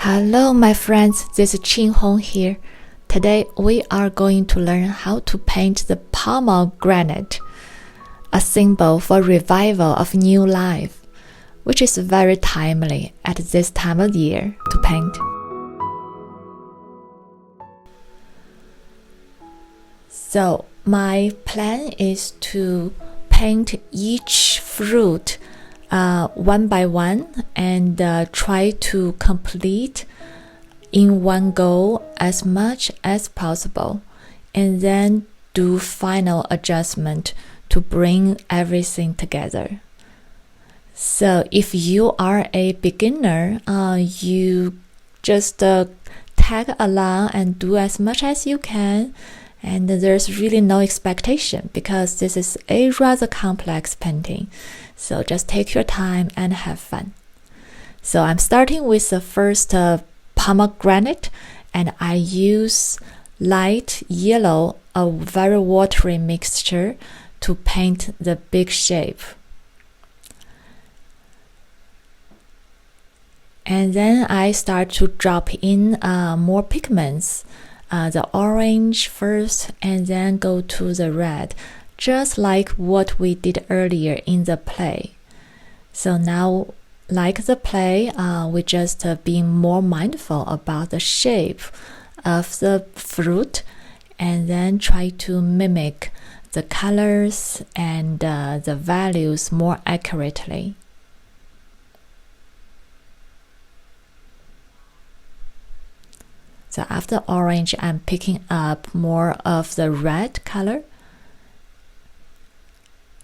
Hello my friends, this is Qing Hong here. Today we are going to learn how to paint the pomegranate, a symbol for revival of new life, which is very timely at this time of year to paint. So my plan is to paint each fruit one by one and try to complete in one go as much as possible, and then do final adjustment to bring everything together. So if you are a beginner, you just tag along and do as much as you can, and there's really no expectation because this is a rather complex painting. So just take your time and have fun. So I'm starting with the first pomegranate, and I use light yellow, a very watery mixture, to paint the big shape. And then I start to drop in more pigments, the orange first, and then go to the red, just like what we did earlier in the play. So now, like the play, we just being more mindful about the shape of the fruit, and then try to mimic the colors and the values more accurately. So after orange, I'm picking up more of the red color,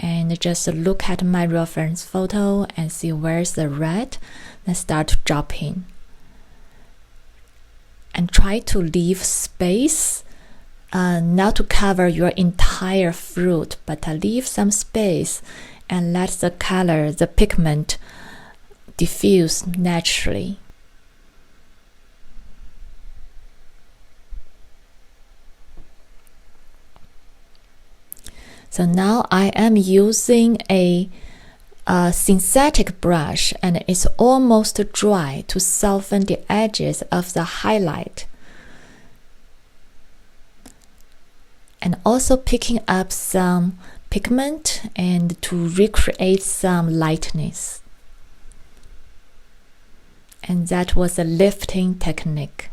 and just look at my reference photo and see where's the red, then start dropping. And try to leave space, not to cover your entire fruit, but leave some space and let the color, the pigment, diffuse naturally. So now I am using a synthetic brush, and it's almost dry, to soften the edges of the highlight. And also picking up some pigment and to recreate some lightness. And that was a lifting technique.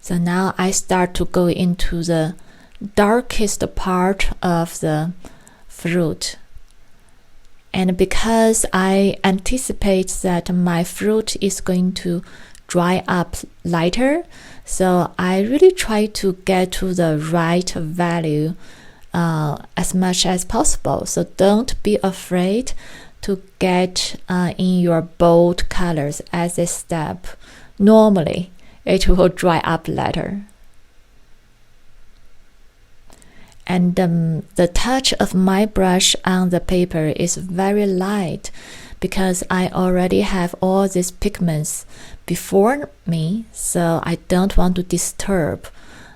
So now I start to go into the darkest part of the fruit. And because I anticipate that my fruit is going to dry up lighter, so I really try to get to the right value as much as possible. So don't be afraid to get in your bold colors as a step. Normally, it will dry up later. And the touch of my brush on the paper is very light because I already have all these pigments before me, so I don't want to disturb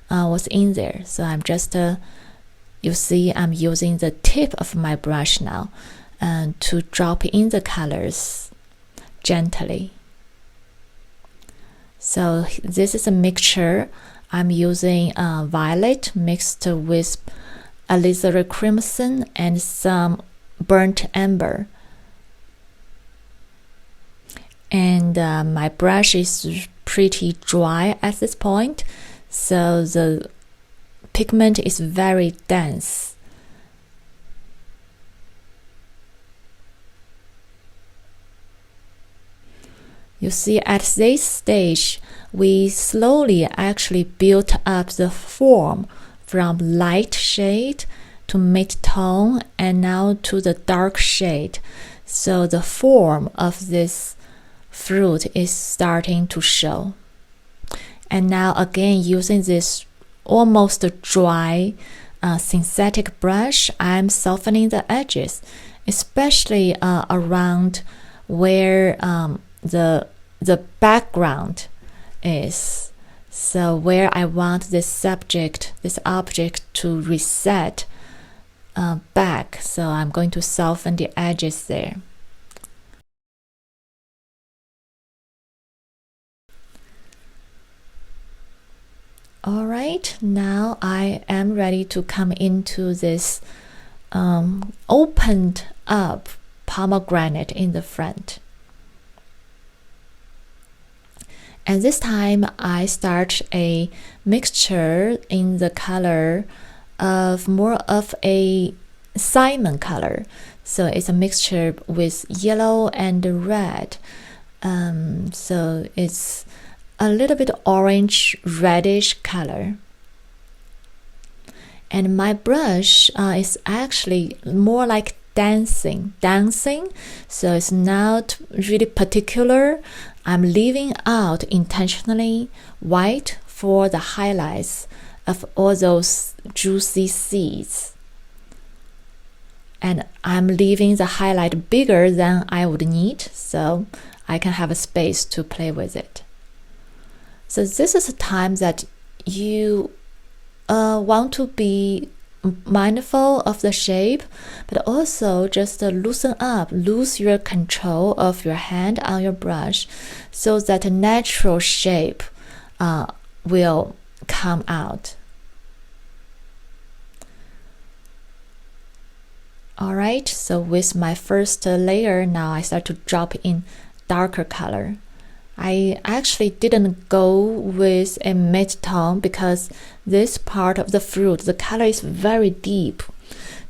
what's in there. So I'm just, you see, I'm using the tip of my brush now to drop in the colors gently. So this is a mixture. I'm using violet mixed with alizarin crimson and some burnt amber. And my brush is pretty dry at this point, so the pigment is very dense. You see, at this stage, we slowly actually built up the form from light shade to mid-tone and now to the dark shade. So the form of this fruit is starting to show. And now again, using this almost dry synthetic brush, I'm softening the edges, especially around where the background is. So where I want this object to reset back, so I'm going to soften the edges there. Alright, now I am ready to come into this opened up pomegranate in the front. And this time I start a mixture in the color of more of a salmon color. So it's a mixture with yellow and red. So it's a little bit orange reddish color. And my brush is actually more like dancing. So it's not really particular. I'm leaving out intentionally white for the highlights of all those juicy seeds. And I'm leaving the highlight bigger than I would need, so I can have a space to play with it. So this is a time that you want to be mindful of the shape, but also just lose your control of your hand on your brush so that a natural shape will come out. Alright, so with my first layer, now I start to drop in darker color. I actually didn't go with a mid-tone because this part of the fruit, the color is very deep.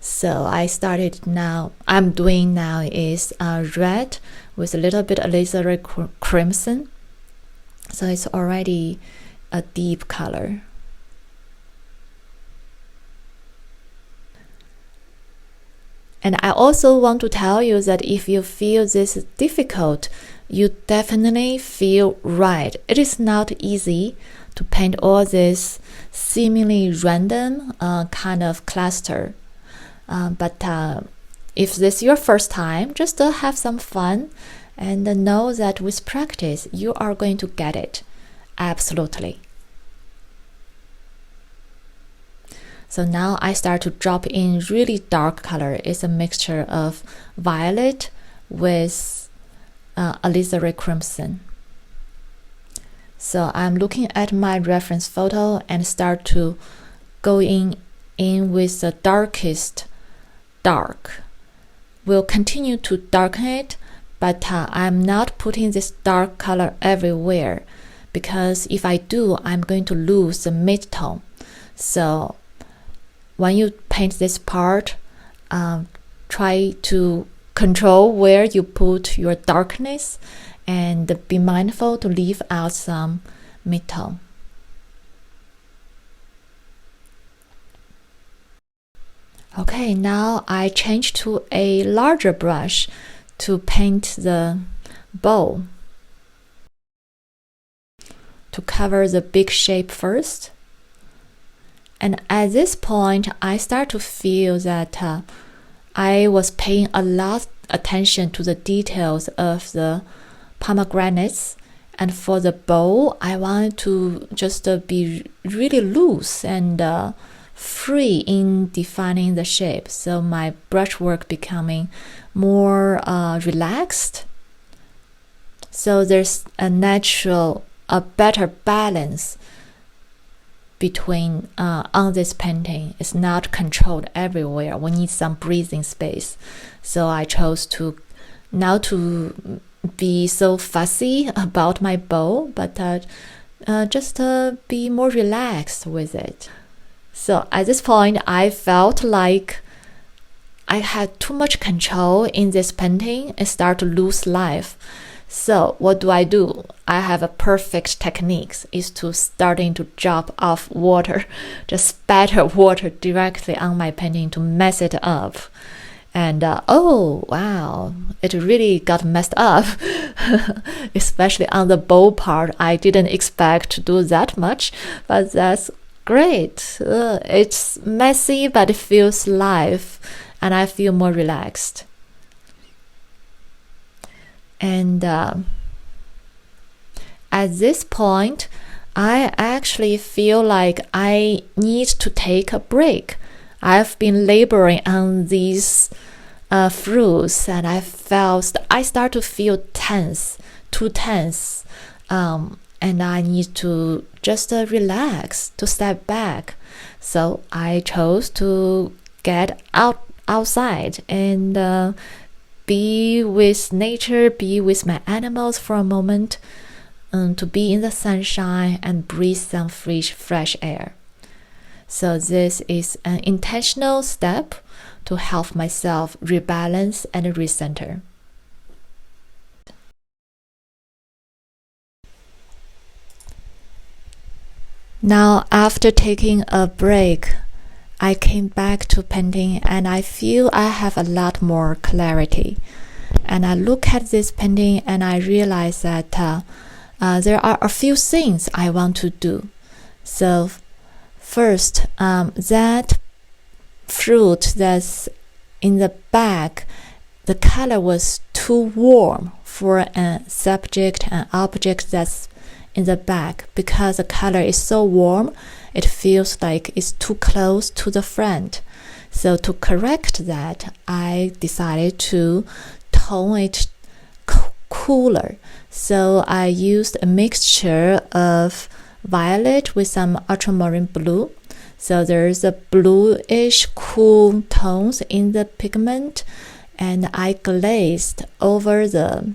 So I'm doing now is red with a little bit alizarin crimson. So it's already a deep color. And I also want to tell you that if you feel this is difficult, you definitely feel right. It is not easy to paint all this seemingly random kind of cluster. But if this is your first time, just have some fun and know that with practice, you are going to get it. Absolutely. So now I start to drop in really dark color. It's a mixture of violet with alizarin crimson. So I'm looking at my reference photo and start to go in with the darkest dark. We'll continue to darken it, but I'm not putting this dark color everywhere because if I do, I'm going to lose the mid-tone. So when you paint this part, try to control where you put your darkness and be mindful to leave out some mid-tone. Okay, now I change to a larger brush to paint the bowl. To cover the big shape first. And at this point, I start to feel that I was paying a lot attention to the details of the pomegranates. And for the bowl, I wanted to just be really loose and free in defining the shape. So my brushwork becoming more relaxed. So there's a better balance between on this painting. It's not controlled everywhere. We need some breathing space. So I chose to not to be so fussy about my bow, but just be more relaxed with it. So at this point, I felt like I had too much control in this painting and start to lose life. So what do? I have a perfect technique is to starting to drop off water, just spatter water directly on my painting to mess it up. And oh wow, it really got messed up, especially on the bow part. I didn't expect to do that much, but that's great. It's messy, but it feels live, and I feel more relaxed. And at this point, I actually feel like I need to take a break. I've been laboring on these fruits, and I start to feel too tense. and I need to just relax, to step back. So I chose to get outside and be with nature, be with my animals for a moment, to be in the sunshine and breathe some fresh air. So this is an intentional step to help myself rebalance and recenter. Now, after taking a break, I came back to painting and I feel I have a lot more clarity. And I look at this painting and I realize that there are a few things I want to do. So first, that fruit that's in the back, the color was too warm for a subject and object that's in the back. Because the color is so warm, it feels like it's too close to the front. So to correct that, I decided to tone it cooler. So I used a mixture of violet with some ultramarine blue. So there's a bluish cool tones in the pigment, and I glazed over the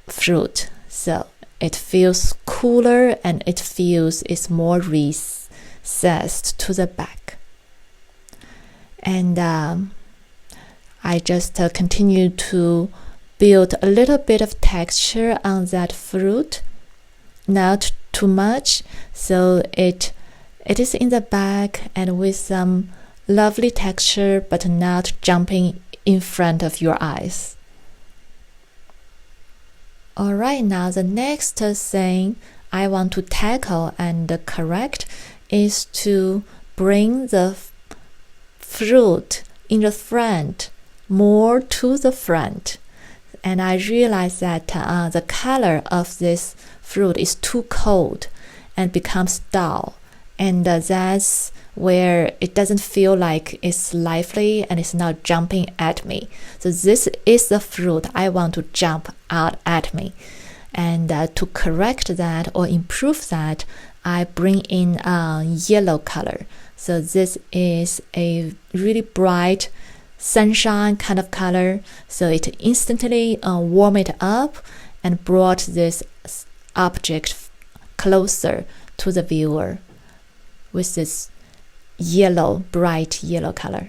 fruit. So it feels cooler and it feels it's more recessed to the back. And I just continue to build a little bit of texture on that fruit, not too much, so it is in the back and with some lovely texture, but not jumping in front of your eyes. Alright, now the next thing I want to tackle and correct is to bring the fruit in the front more to the front. And I realized that the color of this fruit is too cold and becomes dull. And that's where it doesn't feel like it's lively and it's not jumping at me. So this is the fruit I want to jump out at me. And to correct that or improve that, I bring in yellow color. So this is a really bright sunshine kind of color. So it instantly warmed it up and brought this object closer to the viewer with this yellow, bright yellow color.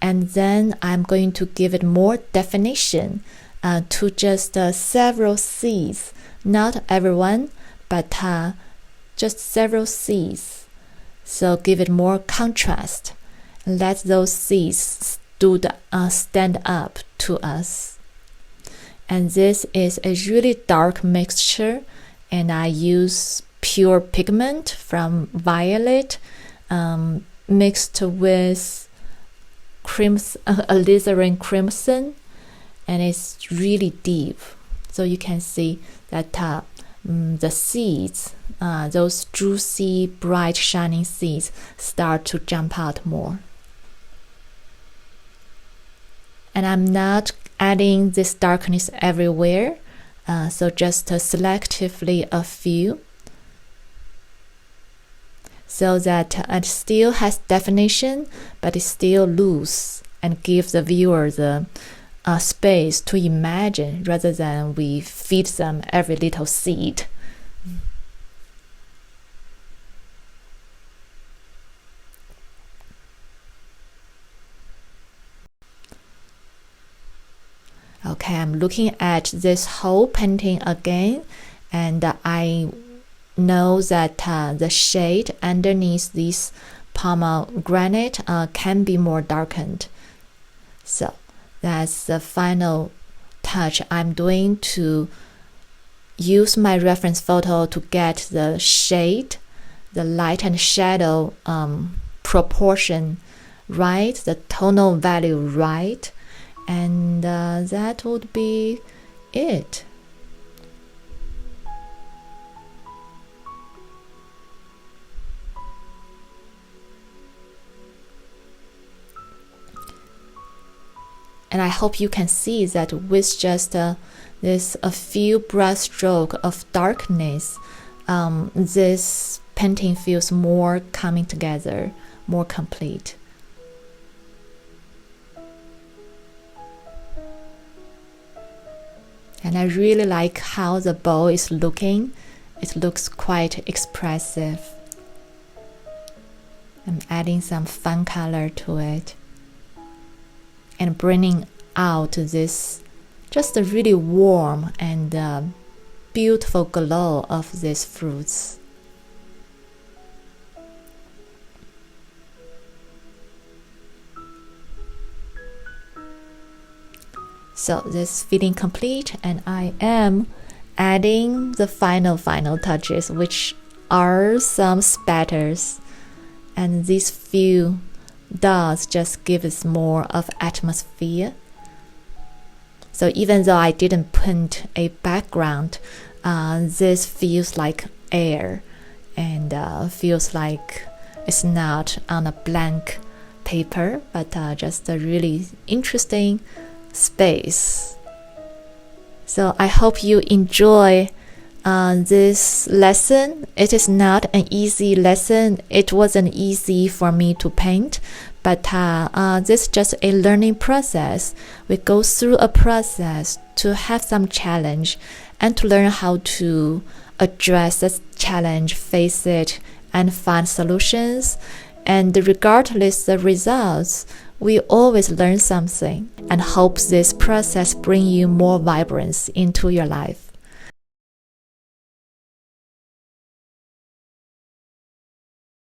And then I'm going to give it more definition to just several seeds, not everyone, but just several seeds. So give it more contrast. Let those seeds stand up to us. And this is a really dark mixture, and I use pure pigment from violet mixed with alizarin crimson, and it's really deep. So you can see that the seeds, those juicy, bright, shining seeds start to jump out more. And I'm not adding this darkness everywhere, so just selectively a few, so that it still has definition, but it's still loose and gives the viewer the space to imagine rather than we feed them every little seed. Okay, I'm looking at this whole painting again, and I know that the shade underneath this pomegranate can be more darkened. So that's the final touch I'm doing to use my reference photo to get the shade, the light and shadow proportion right, the tonal value right. And that would be it. And I hope you can see that with just a few brush stroke of darkness, this painting feels more coming together, more complete. And I really like how the bowl is looking. It looks quite expressive. I'm adding some fun color to it and bringing out this just a really warm and beautiful glow of these fruits. So this feeling complete, and I am adding the final touches, which are some spatters, and these few dots just give us more of atmosphere. So even though I didn't paint a background, this feels like air and feels like it's not on a blank paper, but just a really interesting space. So I hope you enjoy this lesson. It is not an easy lesson. It wasn't easy for me to paint, but this is just a learning process. We go through a process to have some challenge and to learn how to address this challenge, face it, and find solutions. And regardless the results, we always learn something, and hope this process bring you more vibrance into your life.